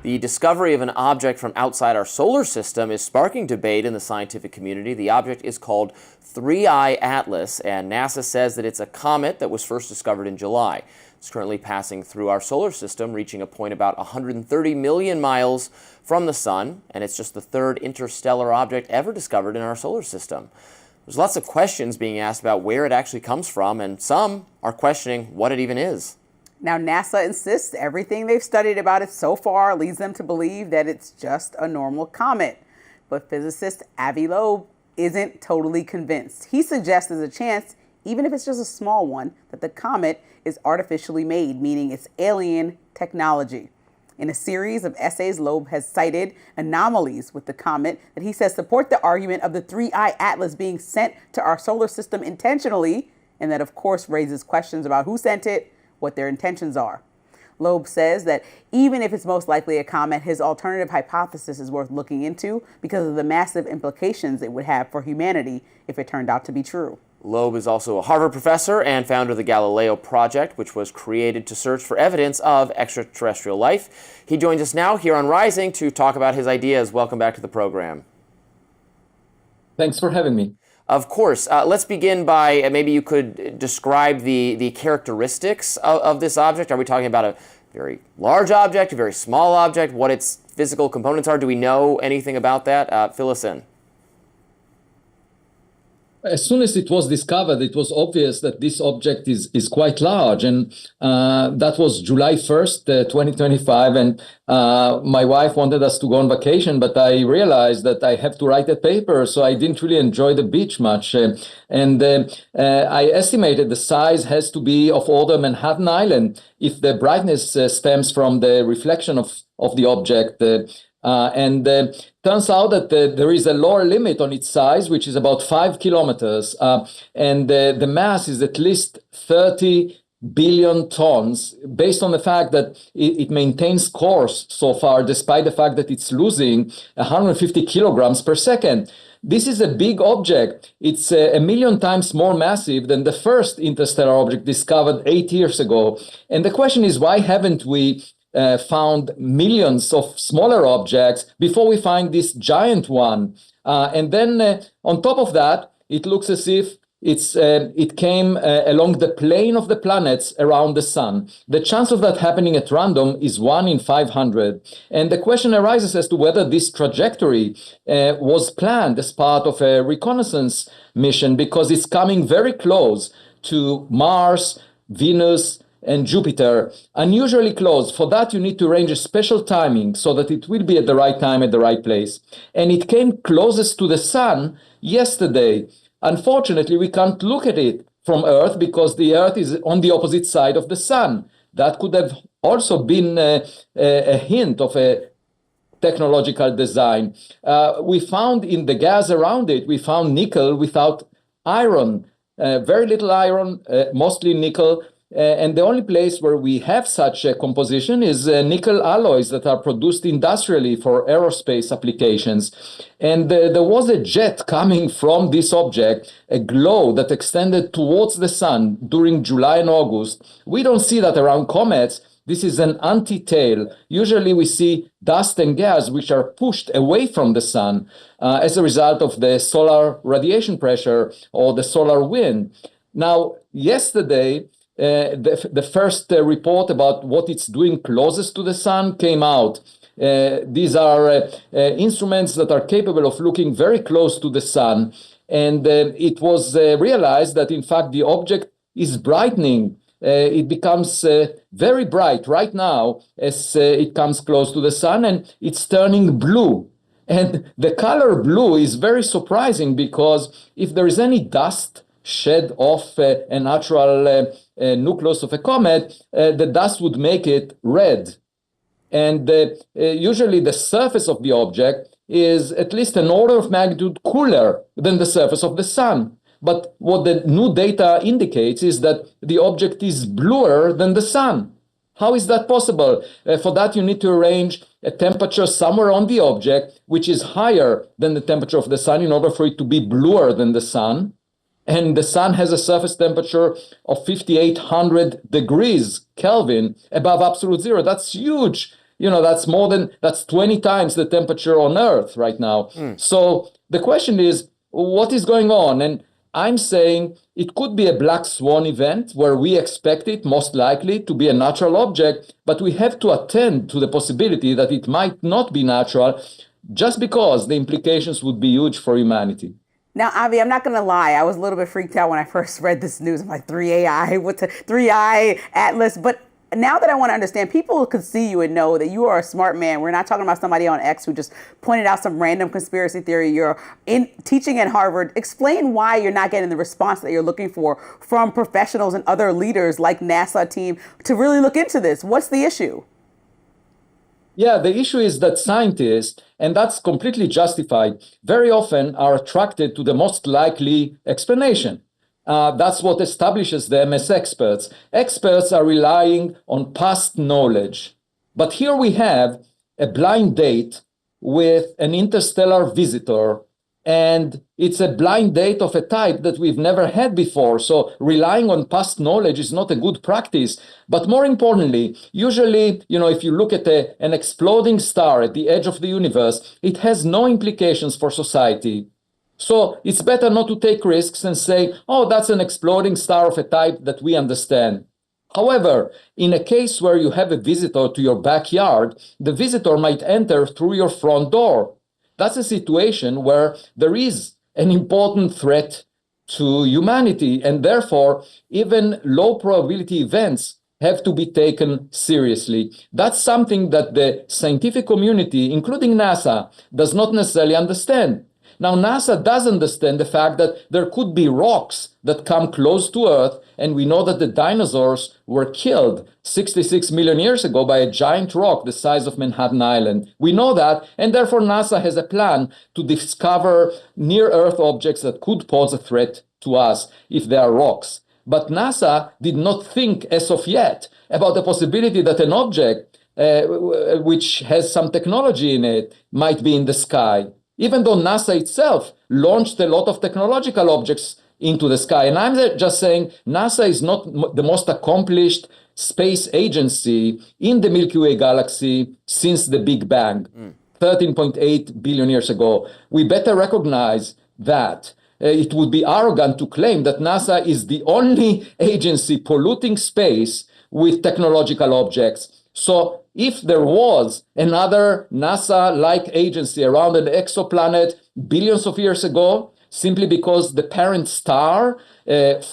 The discovery of an object from outside our solar system is sparking debate in the scientific community. The object is called 3I Atlas, and NASA says that it's a comet that was first discovered in July. It's currently passing through our solar system, reaching a point about 130 million miles from the sun, and it's just the third interstellar object ever discovered in our solar system. There's lots of questions being asked about where it actually comes from, and some are questioning what it even is. Now, NASA insists everything they've studied about it so far leads them to believe that it's just a normal comet. But physicist Avi Loeb isn't totally convinced. He suggests there's a chance, even if it's just a small one, that the comet is artificially made, meaning it's alien technology. In a series of essays, Loeb has cited anomalies with the comet that he says support the argument of the 3I Atlas being sent to our solar system intentionally, and that, of course, raises questions about who sent it, what their intentions are. Loeb says that even if it's most likely a comet, his alternative hypothesis is worth looking into because of the massive implications it would have for humanity if it turned out to be true. Loeb is also a Harvard professor and founder of the Galileo Project, which was created to search for evidence of extraterrestrial life. He joins us now here on Rising to talk about his ideas. Welcome back to the program. Thanks for having me. Of course. Let's begin by maybe you could describe the characteristics of this object. Are we talking about a very large object, a very small object, what its physical components are? Do we know anything about that? Fill us in. As soon as it was discovered, it was obvious that this object is quite large. And that was July 1st, 2025. And my wife wanted us to go on vacation, but I realized that I have to write a paper, so I didn't really enjoy the beach much. I estimated the size has to be of order Manhattan Island if the brightness stems from the reflection of the object. Turns out that there is a lower limit on its size, which is about 5 kilometers, and the mass is at least 30 billion tons, based on the fact that it maintains course so far, despite the fact that it's losing 150 kilograms per second. This is a big object. It's a million times more massive than the first interstellar object discovered 8 years ago. And the question is, why haven't we found millions of smaller objects before we find this giant one? And then on top of that, it looks as if it came along the plane of the planets around the sun. The chance of that happening at random is 1 in 500. And the question arises as to whether this trajectory was planned as part of a reconnaissance mission, because it's coming very close to Mars, Venus, and Jupiter, unusually close. For that, you need to arrange a special timing so that it will be at the right time at the right place. And it came closest to the sun yesterday. Unfortunately, we can't look at it from Earth because the Earth is on the opposite side of the sun. That could have also been a hint of a technological design. We found in the gas around it, we found nickel without iron, very little iron, mostly nickel. And the only place where we have such a composition is nickel alloys that are produced industrially for aerospace applications. And there was a jet coming from this object, a glow that extended towards the sun during July and August. We don't see that around comets. This is an anti-tail. Usually we see dust and gas which are pushed away from the sun as a result of the solar radiation pressure or the solar wind. Now, yesterday, the first report about what it's doing closest to the sun came out. These are instruments that are capable of looking very close to the sun. And it was realized that, in fact, the object is brightening. It becomes very bright right now as it comes close to the sun, and it's turning blue. And the color blue is very surprising because if there is any dust shed off a natural nucleus of a comet, the dust would make it red. And usually the surface of the object is at least an order of magnitude cooler than the surface of the sun. But what the new data indicates is that the object is bluer than the sun. How is that possible? For that, you need to arrange a temperature somewhere on the object which is higher than the temperature of the sun in order for it to be bluer than the sun. And the sun has a surface temperature of 5,800 degrees Kelvin above absolute zero. That's huge. that's 20 times the temperature on Earth right now. So the question is, what is going on? And I'm saying it could be a black swan event where we expect it most likely to be a natural object, but we have to attend to the possibility that it might not be natural, just because the implications would be huge for humanity. Now, Avi, I'm not going to lie. I was a little bit freaked out when I first read this news. I'm like, 3AI, what's a 3I Atlas? But now that I want to understand, people could see you and know that you are a smart man. We're not talking about somebody on X who just pointed out some random conspiracy theory. You're teaching at Harvard. Explain why you're not getting the response that you're looking for from professionals and other leaders like NASA team to really look into this. What's the issue? Yeah, the issue is that scientists, and that's completely justified, very often are attracted to the most likely explanation. That's what establishes them as experts. Experts are relying on past knowledge. But here we have a blind date with an interstellar visitor, and it's a blind date of a type that we've never had before. So relying on past knowledge is not a good practice. But more importantly, usually, if you look at an exploding star at the edge of the universe, it has no implications for society. So it's better not to take risks and say, oh, that's an exploding star of a type that we understand. However, in a case where you have a visitor to your backyard, the visitor might enter through your front door. That's a situation where there is an important threat to humanity, and therefore even low probability events have to be taken seriously. That's something that the scientific community, including NASA, does not necessarily understand. Now, NASA does understand the fact that there could be rocks that come close to Earth, and we know that the dinosaurs were killed 66 million years ago by a giant rock the size of Manhattan Island. We know that, and therefore NASA has a plan to discover near-Earth objects that could pose a threat to us if they are rocks. But NASA did not think as of yet about the possibility that an object which has some technology in it might be in the sky, even though NASA itself launched a lot of technological objects into the sky. And I'm just saying NASA is not the most accomplished space agency in the Milky Way galaxy since the Big Bang, 13.8 billion years ago. We better recognize that. It would be arrogant to claim that NASA is the only agency polluting space with technological objects. So if there was another NASA-like agency around an exoplanet billions of years ago, simply because the parent star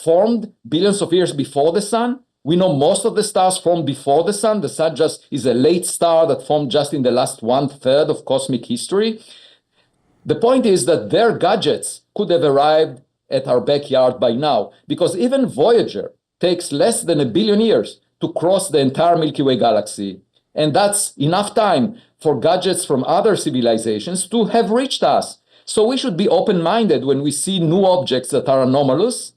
formed billions of years before the sun, we know most of the stars formed before the sun. The sun just is a late star that formed just in the last 1/3 of cosmic history. The point is that their gadgets could have arrived at our backyard by now, because even Voyager takes less than 1 billion years to cross the entire Milky Way galaxy. And that's enough time for gadgets from other civilizations to have reached us. So we should be open-minded when we see new objects that are anomalous.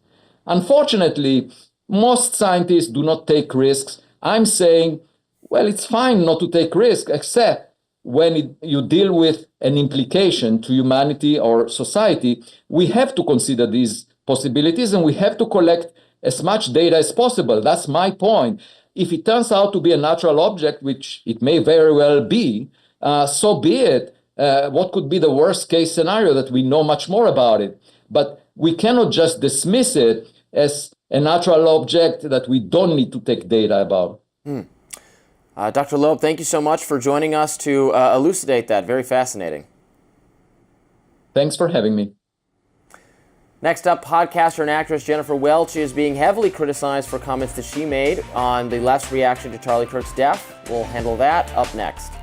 Unfortunately, most scientists do not take risks. I'm saying, well, it's fine not to take risks, except when you deal with an implication to humanity or society. We have to consider these possibilities, and we have to collect as much data as possible. That's my point. If it turns out to be a natural object, which it may very well be, so be it. What could be the worst case scenario? That we know much more about it. But we cannot just dismiss it as a natural object that we don't need to take data about. Dr. Loeb, thank you so much for joining us to elucidate that. Very fascinating. Thanks for having me. Next up, podcaster and actress Jennifer Welch is being heavily criticized for comments that she made on the left's reaction to Charlie Kirk's death. We'll handle that up next.